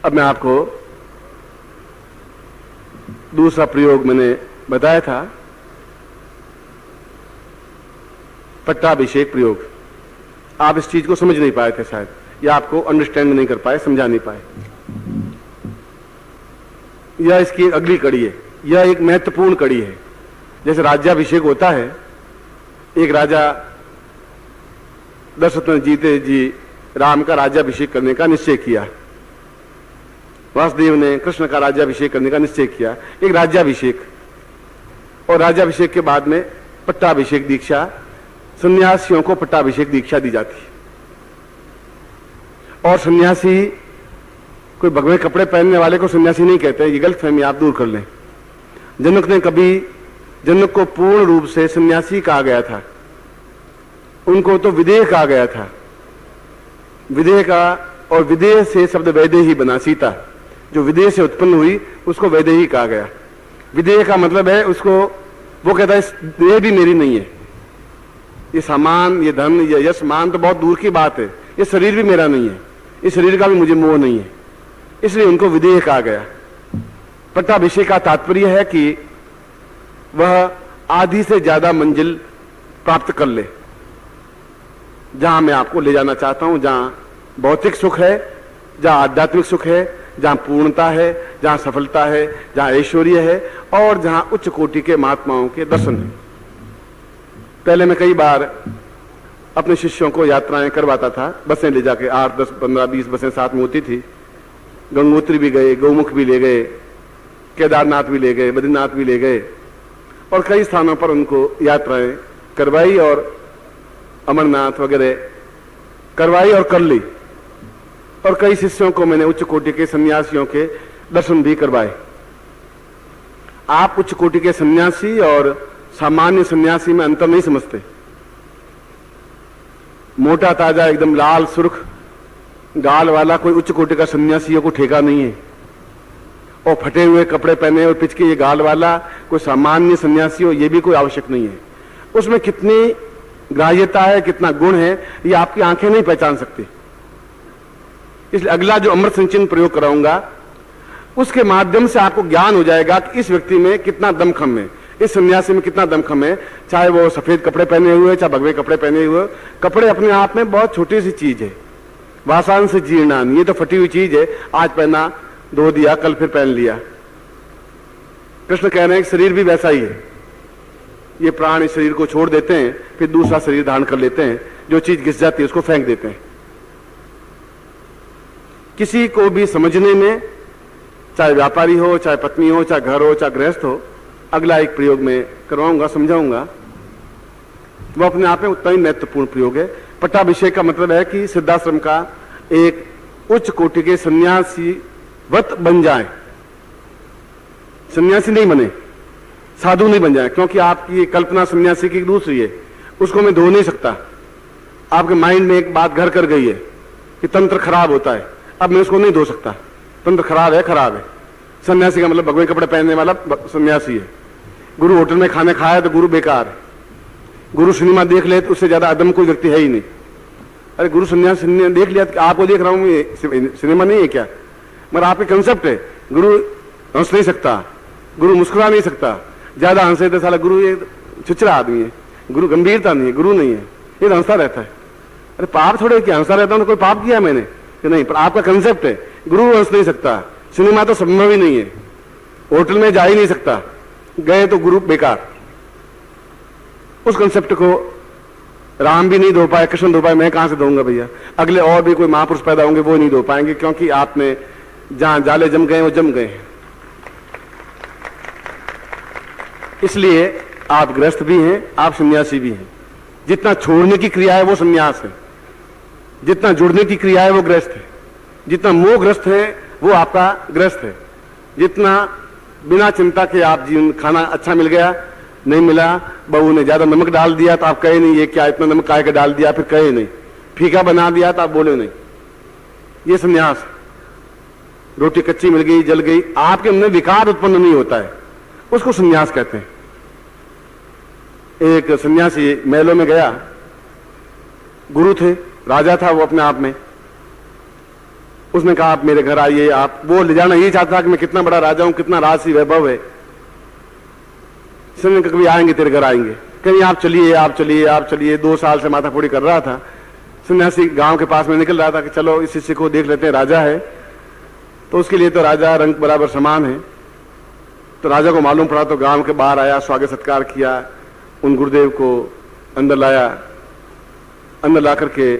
अब मैं आपको दूसरा प्रयोग मैंने बताया था, पट्टाभिषेक प्रयोग। आप इस चीज को समझ नहीं पाए थे शायद, या आपको अंडरस्टैंड नहीं कर पाए, समझा नहीं पाए। यह इसकी एक अगली कड़ी है, यह एक महत्वपूर्ण कड़ी है। जैसे राज्याभिषेक होता है, एक राजा दशरथ जीते जी राम का राज्याभिषेक करने का निश्चय किया, वासुदेव ने कृष्ण का राज्याभिषेक करने का निश्चय किया, एक राज्याभिषेक। और राज्याभिषेक के बाद में पट्टाभिषेक दीक्षा, सन्यासियों को पट्टाभिषेक दीक्षा दी जाती है। और सन्यासी कोई भगवे कपड़े पहनने वाले को सन्यासी नहीं कहते, ये गलतफहमी आप दूर कर लें। जनक को पूर्ण रूप से सन्यासी कहा गया था, उनको तो विदेह कहा गया था। विदेह का, और विदेह से शब्द वैदेही बना, सीता जो विदेह से उत्पन्न हुई उसको वैदेही कहा गया। विदेह का मतलब है उसको, वो कहता है देह भी मेरी नहीं है, ये सामान, ये धन, ये यश मान तो बहुत दूर की बात है, ये शरीर भी मेरा नहीं है, इस शरीर का भी मुझे मोह नहीं है, इसलिए उनको विदेह कहा गया। पट्टाभिषेक का तात्पर्य है कि वह आधी से ज्यादा मंजिल प्राप्त कर ले। जहां मैं आपको ले जाना चाहता हूं, जहां भौतिक सुख है, जहां आध्यात्मिक सुख है, जहां पूर्णता है, जहां सफलता है, जहां ऐश्वर्य है, और जहां उच्च कोटि के महात्माओं के दर्शन है। पहले मैं कई बार अपने शिष्यों को यात्राएं करवाता था, बसें ले जाके, 8, 10, 15, 20 बसें साथ में होती थी। गंगोत्री भी गए, गौमुख भी ले गए, केदारनाथ भी ले गए, बद्रीनाथ भी ले गए, और कई स्थानों पर उनको यात्राएं करवाई और अमरनाथ वगैरह करवाई और कर ली। और कई शिष्यों को मैंने उच्च कोटि के सन्यासियों के दर्शन भी करवाए। आप उच्च कोटि के सन्यासी और सामान्य सन्यासी में अंतर नहीं समझते। मोटा ताजा एकदम लाल सुर्ख गाल वाला कोई उच्च कोटि का सन्यासियों को ठेका नहीं है, और फटे हुए कपड़े पहने और पिचके ये गाल वाला कोई सामान्य सन्यासी हो, ये भी कोई आवश्यक नहीं है। उसमें कितनी ग्राह्यता है, कितना गुण है, ये आपकी आंखें नहीं पहचान सकती। इसलिए अगला जो अमृत सिंचन प्रयोग कराऊंगा, उसके माध्यम से आपको ज्ञान हो जाएगा कि इस व्यक्ति में कितना दमखम है, इस सन्यासी में कितना दमखम है। चाहे वो सफेद कपड़े पहने हुए, चाहे भगवे कपड़े पहने हुए। कपड़े अपने आप में बहुत छोटी सी चीज है, वासान से जीर्णान, ये तो फटी हुई चीज है, आज पहना, धो दिया, कल फिर पहन लिया। कृष्ण कह रहे हैं कि शरीर भी वैसा ही है। ये प्राण इस शरीर को छोड़ देते हैं, फिर दूसरा शरीर धारण कर लेते हैं, जो चीज घिस जाती है उसको फेंक देते हैं। किसी को भी समझने में, चाहे व्यापारी हो, चाहे पत्नी हो, चाहे घर हो, चाहे गृहस्थ हो, अगला एक प्रयोग में करवाऊंगा, समझाऊंगा, वो अपने आप में उतना ही महत्वपूर्ण प्रयोग है। पट्टाभिषेक का मतलब है कि सिद्धाश्रम का एक उच्च कोटि के सन्यासी वत बन जाए। सन्यासी नहीं बने, साधु नहीं बन जाए, क्योंकि आपकी कल्पना सन्यासी की दूसरी है, उसको मैं धो नहीं सकता। आपके माइंड में एक बात घर कर गई है कि तंत्र खराब होता है, अब मैं उसको नहीं धो सकता। तंत्र खराब है, खराब है। सन्यासी का मतलब भगवे कपड़े पहनने वाला सन्यासी है। गुरु होटल में खाने खाया तो गुरु बेकार है। गुरु सिनेमा देख ले तो उससे ज्यादा अदम कोई व्यक्ति है ही नहीं। अरे गुरु सन्यासी ने देख लिया, आपको देख रहा हूं, ये सिनेमा नहीं है क्या? मगर आपके कंसेप्ट है, गुरु हंस नहीं सकता, गुरु मुस्कुरा नहीं सकता, ज्यादा हंसे तो साला गुरु ये चिचरा आदमी है, गुरु गंभीरता नहीं है, गुरु नहीं है, ये तो हंसता रहता है। अरे पाप थोड़े क्या, हंसता रहता हूं, कोई पाप किया मैंने कि नहीं? पर आपका कंसेप्ट है, गुरु हंस नहीं सकता, सिनेमा तो संभव ही नहीं है, होटल में जा ही नहीं सकता, गए तो गुरु बेकार। उस कंसेप्ट को राम भी नहीं धो पाए, कृष्ण धो पाए, मैं कहां से धोऊंगा भैया? अगले और भी कोई महापुरुष पैदा होंगे, वो नहीं धो पाएंगे, क्योंकि आपने जहां जाले जम गए वो जम गए हैं। इसलिए आप गृहस्थ भी हैं, आप सन्यासी भी हैं। जितना छोड़ने की क्रिया है वो सन्यास है, जितना जुड़ने की क्रिया है वो गृहस्थ है, जितना मोहग्रस्त है वो आपका गृहस्थ है। जितना बिना चिंता के आप जीवन, खाना अच्छा मिल गया, नहीं मिला, बहू ने ज्यादा नमक डाल दिया तो आप कहे नहीं ये क्या इतना नमक काहे का डाल दिया, फिर कहे नहीं, फीका बना दिया तो आप बोले नहीं, ये सन्यास है। रोटी कच्ची मिल गई, जल गई, आपके अंदर विकार उत्पन्न नहीं होता है, उसको सन्यास कहते हैं। एक सन्यासी महलों में गया, गुरु थे, राजा था वो अपने आप में, उसने कहा आप मेरे घर आइए, आप वो ले जाना यही चाहता था कि मैं कितना बड़ा राजा हूं, कितना राजसी वैभव है। उसने कभी आएंगे तेरे घर आएंगे, कहीं आप चलिए आप चलिए आप चलिए। 2 साल से माथाफोड़ी कर रहा था। सन्यासी गांव के पास में निकल रहा था कि चलो इस शिष्य को देख लेते हैं, राजा है तो उसके लिए तो राजा रंग बराबर समान है। तो राजा को मालूम पड़ा तो गांव के बाहर आया, स्वागत सत्कार किया, उन गुरुदेव को अंदर लाया, अंदर ला करके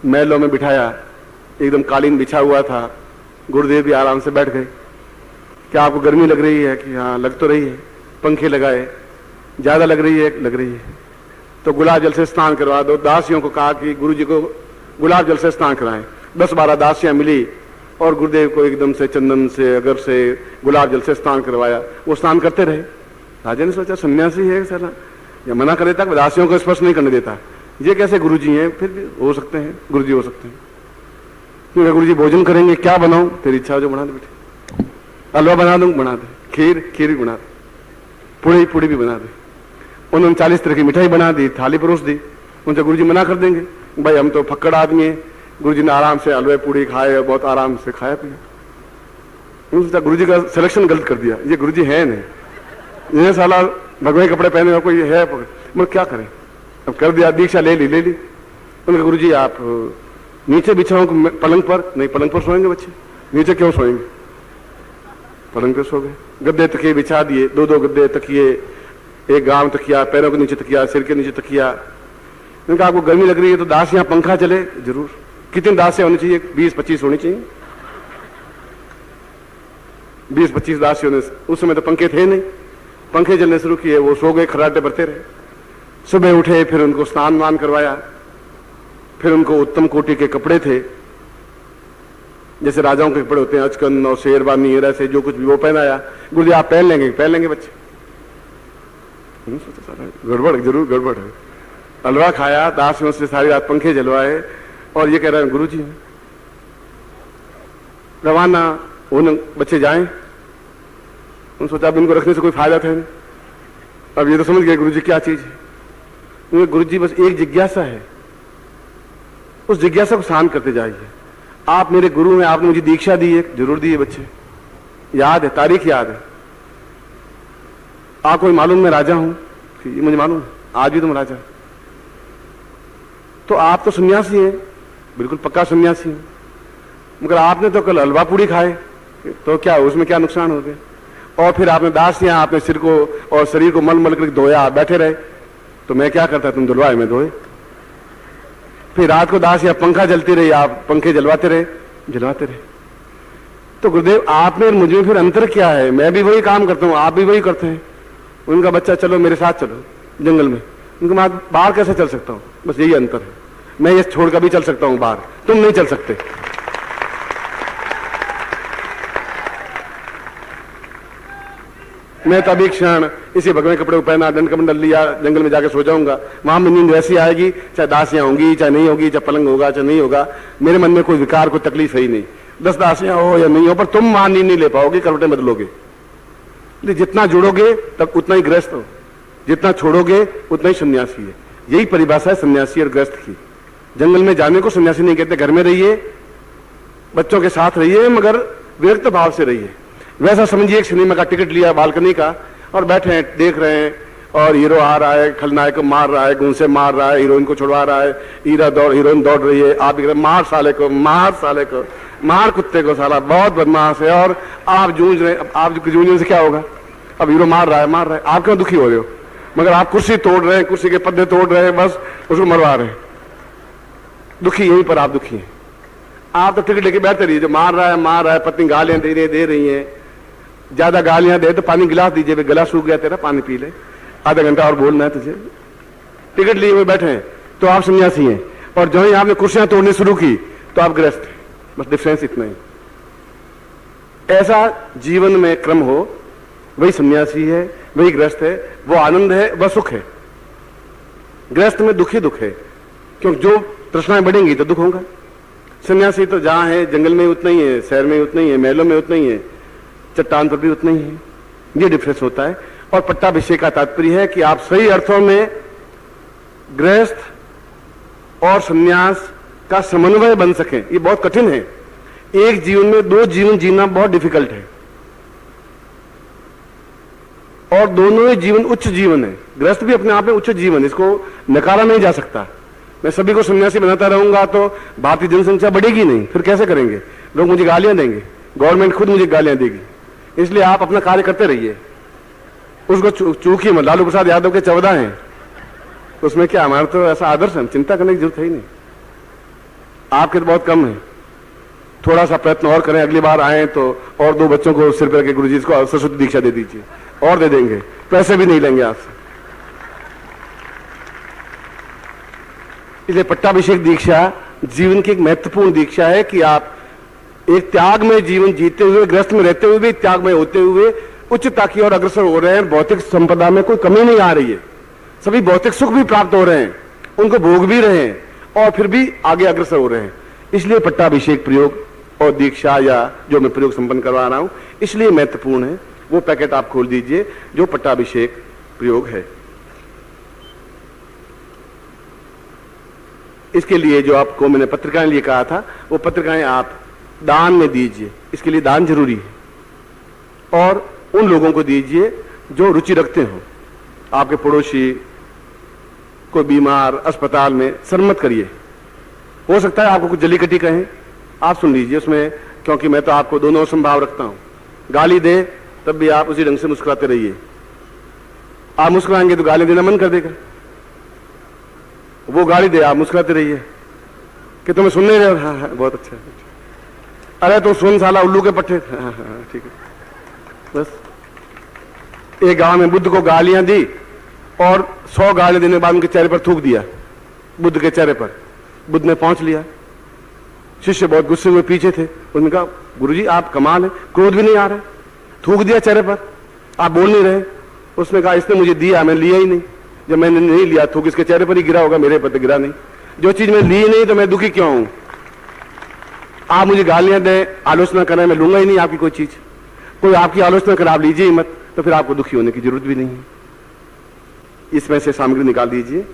महलों में बिठाया, एकदम कालीन बिछा हुआ था। गुरुदेव भी आराम से बैठ गए। क्या आपको गर्मी लग रही है? कि हाँ लग तो रही है। पंखे लगाए। ज्यादा लग रही है? लग रही है। तो गुलाब जल से स्नान करवा दो। दासियों को कहा कि गुरुजी को गुलाब जल से स्नान कराएं। 10-12 दासियां मिली और गुरुदेव को एकदम से चंदन से अगर से गुलाब जल से स्नान करवाया। वो स्नान करते रहे। राजा ने सोचा सन्यासी है साला, या मना कर देता, दासियों को स्पर्श नहीं करने देता, ये कैसे गुरुजी हैं? फिर भी हो सकते हैं गुरुजी, हो सकते हैं। क्योंकि गुरुजी भोजन करेंगे, क्या बनाऊं? तेरी इच्छा जो बना दे बेटे। हलवा बना दूं? बना दे। खीर भी बना दे। पूड़ी भी बना दे। उन्होंने 40 तरह की मिठाई बना दी, थाली परोस दी। उनसे गुरुजी मना कर देंगे, भाई हम तो फक्कड़ आदमी हैं। गुरुजी ने आराम से हलवे पूड़ी खाए, बहुत आराम से खाया पिया। उन्होंने गुरुजी का सिलेक्शन गलत कर दिया, ये गुरुजी है नहीं, ये साला भगवे कपड़े पहने हुआ कोई है। मैं क्या करें? अब कर दिया, दीक्षा ले ली। उन्होंने गुरुजी आप नीचे बिछाऊं पलंग पर? नहीं, पलंग पर सोएंगे बच्चे, नीचे क्यों सोएंगे? पलंग पर सो गए। गद्दे तकिए बिछा दिए, 2-2 गद्दे तकिए, एक गांव तकिया, पैरों के नीचे तकिया, सिर के नीचे तकिया। उनका आपको गर्मी लग रही है तो दासियां पंखा चले? जरूर। कितनी दासियां होनी चाहिए? 20-25 होनी चाहिए। 20-25 दासियों ने, उस समय तो पंखे थे नहीं, पंखे चलने शुरू किए। वो सो गए, खर्राटे भरते रहे। सुबह उठे, फिर उनको स्नान वान करवाया, फिर उनको उत्तम कोटि के कपड़े थे, जैसे राजाओं के कपड़े होते हैं, अचकन और शेरवानी ऐसे जो कुछ भी वो पहनाया। गुरुजी आप पहन लेंगे बच्चे? गड़बड़, जरूर गड़बड़ है। हलवा खाया, दासियों से सारी रात पंखे जलवाए, और ये कह रहे हैं गुरुजी रवाना। उन बच्चे जाएं, उन्होंने सोचा अब इनको रखने से कोई फायदा था नहीं। अब ये तो समझ गए गुरुजी क्या चीज है। गुरुजी बस एक जिज्ञासा है, उस जिज्ञासा को शांत करते जाइए। आप मेरे गुरु हैं, आपने मुझे दीक्षा दी है, जरूर दी है बच्चे, याद है, तारीख याद है। आपको मालूम मैं राजा हूं? ये मुझे मालूम है, आज भी तुम राजा। तो आप तो सन्यासी हैं, बिल्कुल पक्का सन्यासी हैं, मगर आपने तो कल हलवा पूड़ी खाए, तो क्या उसमें क्या नुकसान हो गया? और फिर आपने दासियां आपने सिर को और शरीर को मल मल कर धोया, आप बैठे रहे। तो मैं क्या करता? तुम धुलवाए, मैं धोए। फिर रात को दासियां पंखा जलती रही, आप पंखे जलवाते रहे। तो गुरुदेव आप में और मुझ में फिर अंतर क्या है? मैं भी वही काम करता हूं, आप भी वही करते हैं। उनका बच्चा चलो मेरे साथ चलो जंगल में, उनका मैं बाहर कैसे चल सकता हूं? बस यही अंतर है। मैं ये छोड़कर भी चल सकता हूं बाहर, तुम नहीं चल सकते। मैं तो अभी क्षण इसी भगवे कपड़े को पहना, दंड कमंडल लिया, जंगल में जाके सो जाऊंगा। वहां में नींद वैसी आएगी, चाहे दासियां होंगी चाहे नहीं होगी, चाहे पलंग होगा चाहे नहीं होगा, मेरे मन में कोई विकार कोई तकलीफ है ही नहीं। 10 दासियां हो या नहीं हो, पर तुम वहां नींद नहीं ले पाओगे, करवटें बदलोगे। जितना जुड़ोगे तब उतना ही गृहस्थ हो, जितना छोड़ोगे उतना ही सन्यासी है। यही परिभाषा है सन्यासी और गृहस्थ की। जंगल में जाने को सन्यासी नहीं कहते, घर में रहिए, बच्चों के साथ रहिए, मगर विरक्त भाव से रहिए। वैसा समझिए एक सिनेमा का टिकट लिया बालकनी का और बैठे हैं, देख रहे हैं, और हीरो आ रहा है, खलनायक को मार रहा है, गुंसे मार रहा है, हीरोइन को छुड़वा रहा है, हीरोइन दौड़ रही है, आप मार साले को, मार कुत्ते को, साला बहुत बदमाश है, और आप जूझ रहे। आप जूझने से क्या होगा? अब हीरो मार रहा है, आप क्यों दुखी हो रहे हो? मगर आप कुर्सी तोड़ रहे हैं, कुर्सी के पद्दे तोड़ रहे हैं, बस उसको मरवा रहे हैं। दुखी यहीं पर आप दुखी हैं। आप तो टिकट लेके बैठते रहिए, जो मार रहा है, पत्नी गालियां दे रही है, ज्यादा गालियां दे तो पानी गिलास दीजिए, गला सूख गया तेरा, पानी पी ले, आधा घंटा और बोलना है तुझे। टिकट लिए हुए बैठे हैं तो आप सन्यासी हैं, और जो ही आपने कुर्सियां तोड़नी शुरू की तो आप गृहस्थ हैं। बस डिफरेंस इतना ही। ऐसा जीवन में क्रम हो, वही सन्यासी है, वही गृहस्थ है। वो आनंद है, वह सुख है। गृहस्थ में दुख ही दुख है, क्योंकि जो तृष्णाएं बढ़ेंगी तो दुख होगा। सन्यासी तो जहां है जंगल में उतना ही है, शहर में उतना ही है, महलों में उतना ही है, चट्टान पर भी उतना ही है। ये डिफरेंस होता है। और पट्टाभिषेक का तात्पर्य है कि आप सही अर्थों में गृहस्थ और सन्यास का समन्वय बन सकें। ये बहुत कठिन है, एक जीवन में दो जीवन जीना बहुत डिफिकल्ट है, और दोनों ही जीवन उच्च जीवन है। गृहस्थ भी अपने आप में उच्च जीवन, इसको नकारा नहीं जा सकता। मैं सभी को सन्यासी बनाता रहूंगा तो भारतीय जनसंख्या बढ़ेगी नहीं, फिर कैसे करेंगे? लोग मुझे गालियां देंगे, गवर्नमेंट खुद मुझे गालियां देगी। इसलिए आप अपना कार्य करते रहिए, उसको चूकिए मत। लालू प्रसाद यादव के 14 हैं, उसमें क्या, हमारा तो ऐसा आदर्श है, चिंता करने की जरूरत है ही नहीं। आपके तो बहुत कम है, थोड़ा सा प्रयत्न और करें, अगली बार आए तो और 2 बच्चों को सिर पर रखे गुरु जी इसको सरस्वती दीक्षा दे दीजिए, और दे देंगे, पैसे भी नहीं लेंगे आपसे। इसलिए पट्टाभिषेक दीक्षा जीवन की एक महत्वपूर्ण दीक्षा है कि आप एक त्याग में जीवन जीते हुए, गृहस्थ में रहते हुए भी त्याग में होते हुए उच्चता की ओर अग्रसर हो रहे हैं। भौतिक संपदा में कोई कमी नहीं आ रही है, सभी भौतिक सुख भी प्राप्त हो रहे हैं, उनको भोग भी रहे हैं, और फिर भी आगे अग्रसर हो रहे हैं। इसलिए पट्टाभिषेक प्रयोग और दीक्षा या जो मैं प्रयोग संपन्न करवा रहा हूं इसलिए महत्वपूर्ण है। वो पैकेट आप खोल दीजिए जो पट्टाभिषेक प्रयोग है। इसके लिए जो आपको मैंने पत्रिकाएं लिए कहा था, वो पत्रिकाएं आप दान में दीजिए, इसके लिए दान जरूरी है। और उन लोगों को दीजिए जो रुचि रखते हो, आपके पड़ोसी, कोई बीमार अस्पताल में, शर्म मत करिए। हो सकता है आपको कुछ जली कटी कहें, आप सुन लीजिए उसमें, क्योंकि मैं तो आपको दोनों संभाव रखता हूं। गाली दे तब भी आप उसी ढंग से मुस्कुराते रहिए। आप मुस्कुराएंगे तो गाली देना मन कर देगा, वो गाली दे आप मुस्कुराते रहिए कि तुम्हें सुन नहीं रहे हो। हाँ, बहुत अच्छा, अरे तो सुन साला उल्लू के पट्टे। हाँ, ठीक है। बस एक गांव में बुद्ध को गालियां दी और 100 गालियां देने के बाद उनके चेहरे पर थूक दिया, बुद्ध के चेहरे पर। बुद्ध ने पहुंच लिया, शिष्य बहुत गुस्से हुए पीछे थे, उन्होंने कहा गुरुजी आप कमाल है, क्रोध भी नहीं आ रहा, थूक दिया चेहरे पर, आप बोल नहीं रहे। उसने कहा इसने मुझे दिया, मैं लिया ही नहीं, जब मैंने नहीं लिया थूक इसके चेहरे पर ही गिरा होगा, मेरे पर तो गिरा नहीं। जो चीज मैं ली नहीं तो मैं दुखी क्यों हूं? आप मुझे गालियां दें, आलोचना करें, मैं लूंगा ही नहीं आपकी कोई चीज। कोई आपकी आलोचना करे आप लीजिए ही मत, तो फिर आपको दुखी होने की जरूरत भी नहीं है। इसमें से सामग्री निकाल दीजिए।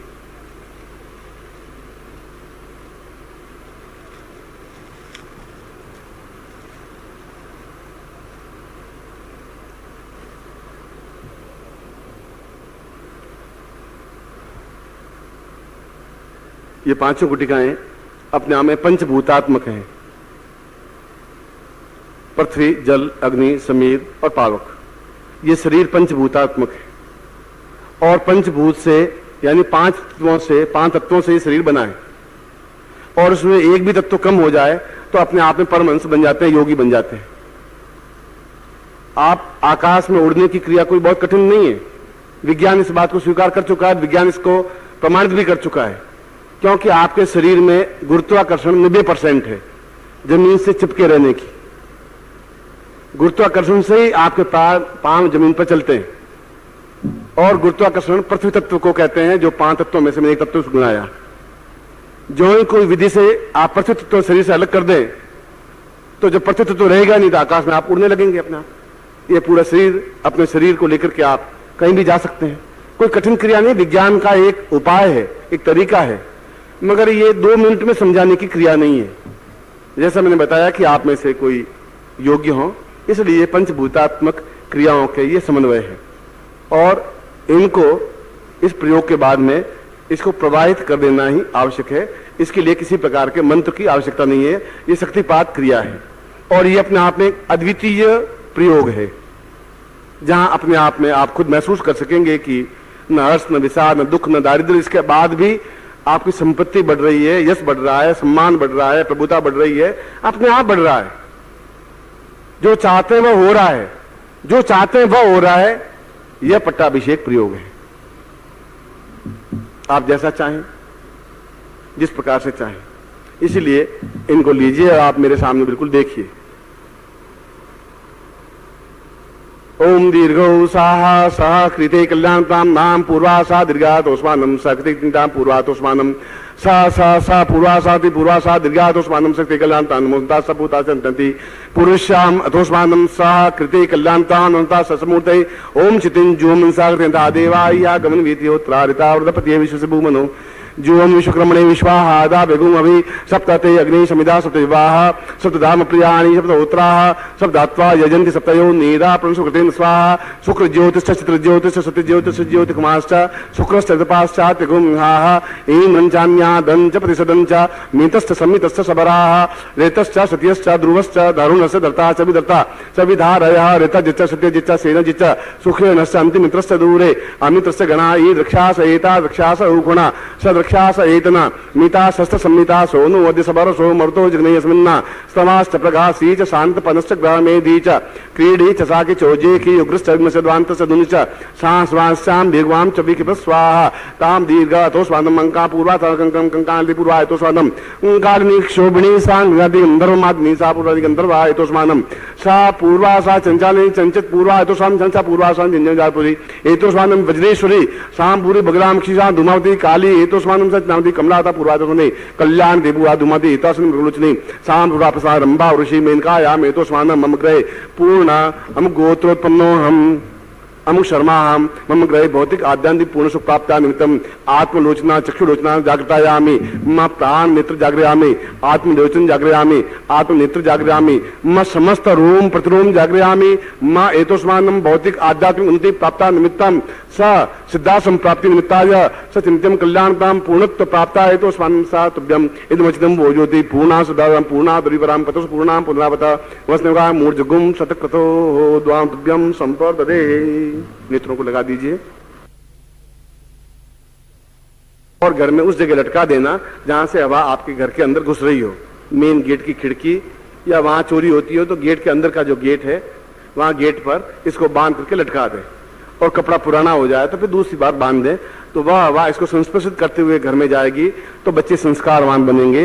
ये 5 गुटिकाएं अपने आप में पंचभूतात्मक हैं, पृथ्वी, जल, अग्नि, समीर और पावक। ये शरीर पंचभूतात्मक है और पंचभूत से यानी 5 तत्वों से ये शरीर बना है। और उसमें एक भी तत्व कम हो जाए तो अपने आप में परमहंस बन जाते हैं, योगी बन जाते हैं। आप आकाश में उड़ने की क्रिया कोई बहुत कठिन नहीं है, विज्ञान इस बात को स्वीकार कर चुका है, विज्ञान इसको प्रमाणित भी कर चुका है, क्योंकि आपके शरीर में गुरुत्वाकर्षण 90% है जमीन से चिपके रहने की। गुरुत्वाकर्षण से ही आपके पांव जमीन पर चलते हैं। और गुरुत्वाकर्षण पृथ्वी तत्व को कहते हैं, जो 5 तत्वों में से मैंने एक तत्व गुनाया। जो ही कोई विधि से आप पृथ्वी तत्व शरीर से अलग कर दें तो जब पृथ्वी तत्व रहेगा नहीं तो आकाश में आप उड़ने लगेंगे अपना। ये पूरा शरीर, अपने शरीर को लेकर के आप कहीं भी जा सकते हैं, कोई कठिन क्रिया नहीं, विज्ञान का एक उपाय है, एक तरीका है, मगर ये 2 मिनट में समझाने की क्रिया नहीं है। जैसा मैंने बताया कि आप में से कोई योग्य हो, इसलिए पंचभूतात्मक क्रियाओं के ये समन्वय है। और इनको इस प्रयोग के बाद में इसको प्रवाहित कर देना ही आवश्यक है। इसके लिए किसी प्रकार के मंत्र की आवश्यकता नहीं है, ये शक्तिपात क्रिया है। और ये अपने आप में एक अद्वितीय प्रयोग है, जहां अपने आप में आप खुद महसूस कर सकेंगे कि न हर्ष, न विषाद, न दुख, न दारिद्र्य, इसके बाद भी आपकी संपत्ति बढ़ रही है, यश बढ़ रहा है, सम्मान बढ़ रहा है, प्रभुता बढ़ रही है, अपने आप बढ़ रहा है। जो चाहते हैं वह हो रहा है, जो चाहते हैं वह हो रहा है। यह पट्टाभिषेक प्रयोग है। आप जैसा चाहें, जिस प्रकार से चाहें, इसलिए इनको लीजिए और आप मेरे सामने बिल्कुल देखिए। ओम दीर्घौ साहा सह कृते कल्याणताम नाम पूर्वासा दीर्घातोस्मानम सकृतिताम पूर्वातोस्मानम सा सा सा पूर्वासाति पूर्वासा दीर्घातोस्मानम सकृते कल्याणताम मुक्ता सपूता संतति पुरुषाम अथोस्मानम सह कृते कल्याणताम अनंता ससमूर्ते ओम चितिंजुम सागरता देवाया गमन वीतियोत्रारिता वृद्धपतिये विश्वसे भूमनो जुवम विश्वक्रमणे विश्वाहा दा बेगुम अभि सप्तते अग्नि समिधा सप्तविवाह सप्तधाम प्रियाणि सप्तहोत्राः सप्तात्वा यजन्ति सप्तयो नीरा प्रणसुकृतेन स्वाहा शुक्र ज्योतिष चित्र ज्योतिष सत्य ज्योतिष ज्योतिकुमाश्च शुक्रस्तपाश्चात् गुंहाः ऐं रञ्चान्यादञ्च प्रतिशदञ्च मीतश्च संमितश्च सबराः रेतश्च सत्यश्च ध्रुवश्च दारुणस्य दर्ता च विदर्ता च विधारयः ऋतजिच्च सत्यजिच्च सेनजिच्च सुखेनश्च अन्तिमित्रश्च दूरे अमित्रस्य गणा ई द्रक्षास एता द्रक्षास उगुणा स द्रक्षास एतना मीता शस्त्र संमिता सोनु वद्य सबर सो मर्तो जग्नेयस्मिन्ना स्तमाश्च प्रगासी च शान्तपनश्च ग्रामेदी च क्रीडी च साकि चोजे की उग्रश्च अग्नश्च दुनिच सांस्वांश्चां भीगवां च विकिपस्वाहा तां दीर्घतो स्वादं अंका पूर्वा कंकं कंकांति पूर्वायतो स्वादं कालिनी क्षोभिणी सांगति गंधर्वमादनी सा पूर्वादि गंधर्वायतो स्वादं सा पूर्वा सा चंचालिनी चंचत पूर्वायतो स्वादं चंचा पूर्वा सा जंजनजापुरी एतो स्वादं वज्रेश्वरी सां पूरी बगलामक्षी सा धूमावती काली एतो स्वादं सचनावती कमलाता पूर्वायतो स्वादं कल्याण देवुआ धूमावती एतास्मिन् प्रलोचनी सां पूर्वा प्रसाद रंभा ऋषि मेनकायाम एतो स्वादं मम ग्रहे पूर्ण हम गोत्रोत्पन्नो हम अमुक शर्मा हम मम ग्रहे भौतिक आध्यात्मिक पूर्ण सुख प्राप्ता निमित्तम आत्मलोचना चक्षुलोचना जागृतायामि मम प्राण नेत्र जागृयामि आत्मलोचन जागृयामि आत्मनेत्र जागृयामि मम समस्त रोम प्रतिरोम जागृयामि मम एतोस्मानं भौतिक आध्यात्मिक उन्नति प्राप्ता निमित्तम स सिद्धा संप्राप्ति निमित्ताय स चिंत्यम कल्याणतां पूर्णत्व प्राप्ता एतोस्मानं सा तुभ्यम इदमचितं भोजोति पूर्णा सदा पूर्णा दुरीपरां पतस पूर्णां पुनरावत वस्नगा मूर्जगुम शतक्रतो द्वां तुभ्यम संपर्ददे। नेत्रों को लगा दीजिए और घर में उस जगह लटका देना जहां से हवा आपके घर के अंदर घुस रही हो। मेन गेट की खिड़की या वहां चोरी होती हो तो गेट के अंदर का जो गेट है वहां गेट पर इसको बांध करके लटका दें और कपड़ा पुराना हो जाए तो फिर दूसरी बार बांध दें तो वह हवा इसको संस्पर्शित करते हुए घर में जाएगी तो बच्चे संस्कारवान बनेंगे,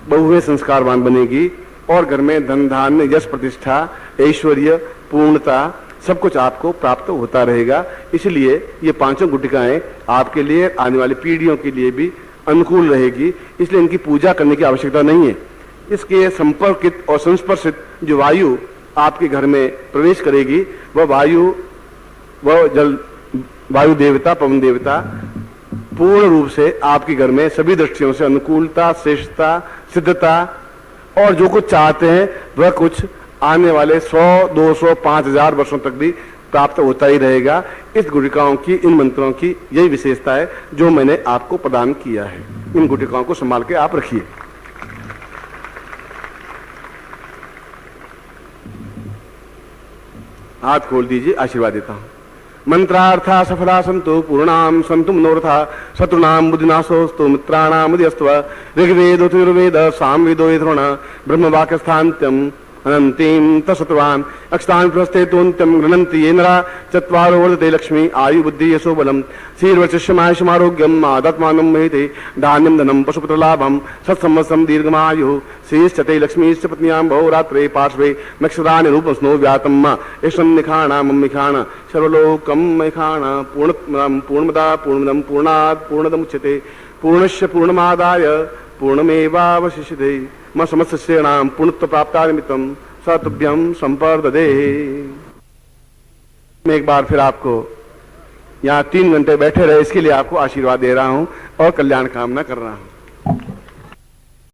बहुएं संस्कारवान बनेगी और घर में धन धान्य यश प्रतिष्ठा ऐश्वर्य पूर्णता सब कुछ आपको प्राप्त होता रहेगा। इसलिए ये पांचों गुटिकाएं आपके लिए आने वाली पीढ़ियों के लिए भी अनुकूल रहेगी, इसलिए इनकी पूजा करने की आवश्यकता नहीं है। इसके संपर्कित और संस्पर्शित जो वायु आपके घर में प्रवेश करेगी वह वायु वह जल वायु देवता पवन देवता पूर्ण रूप से आपके घर में सभी दृष्टियों से अनुकूलता श्रेष्ठता सिद्धता और जो कुछ चाहते हैं वह कुछ आने वाले 100, 200, 5000 वर्षों तक भी प्राप्त होता ही रहेगा। इस गुटिकाओं की इन मंत्रों की यही विशेषता है जो मैंने आपको प्रदान किया है। इन गुटिकाओं को संभाल के आप रखिए। हाथ खोल दीजिए, आशीर्वाद देता हूं। मंत्रार्था सफला संतो पूर्णाम संतु मनोरथा शत्रुनाम बुद्धिनाशोस्तु मित्राणाम उदयस्त्व ऋग्वेदो यजुर्वेद सामवेदो यथुर्वण ब्रह्मवाक्यस्थान्त्यम अनंतीम तत्सत्वान् अक्षतान् प्रस्तेतोन्त्यं गृह्णन्ति ये नरा चत्वारो वर्धते लक्ष्मी आयु बुद्धि यशो बलम् शीर्वचस्यमायुषमारोग्यम् आदत्मानं महिते धान्यं धनं पशुपुत्रलाभं सत्संवत्सरं दीर्घमायुः शेषते लक्ष्मीश्च पत्न्यां बहुरात्रे पार्श्वे नक्षत्राणि रूपं स्नो व्यातम् यशं निखाणा मम निखाण सर्वलोकं मैखाण पूर्णमदा पूर्णमिदं पूर्णात् पूर्णमुदच्यते पूर्णस्य पूर्णमादाय पूर्णमेवावशिष्यते म समस्तस्येणां पूर्णत्व प्राप्ता निमित्तं स तुभ्यं संपर्ददे। मैं एक बार फिर आपको यहाँ 3 घंटे बैठे रहे इसके लिए आपको आशीर्वाद दे रहा हूं और कल्याण कामना कर रहा हूं।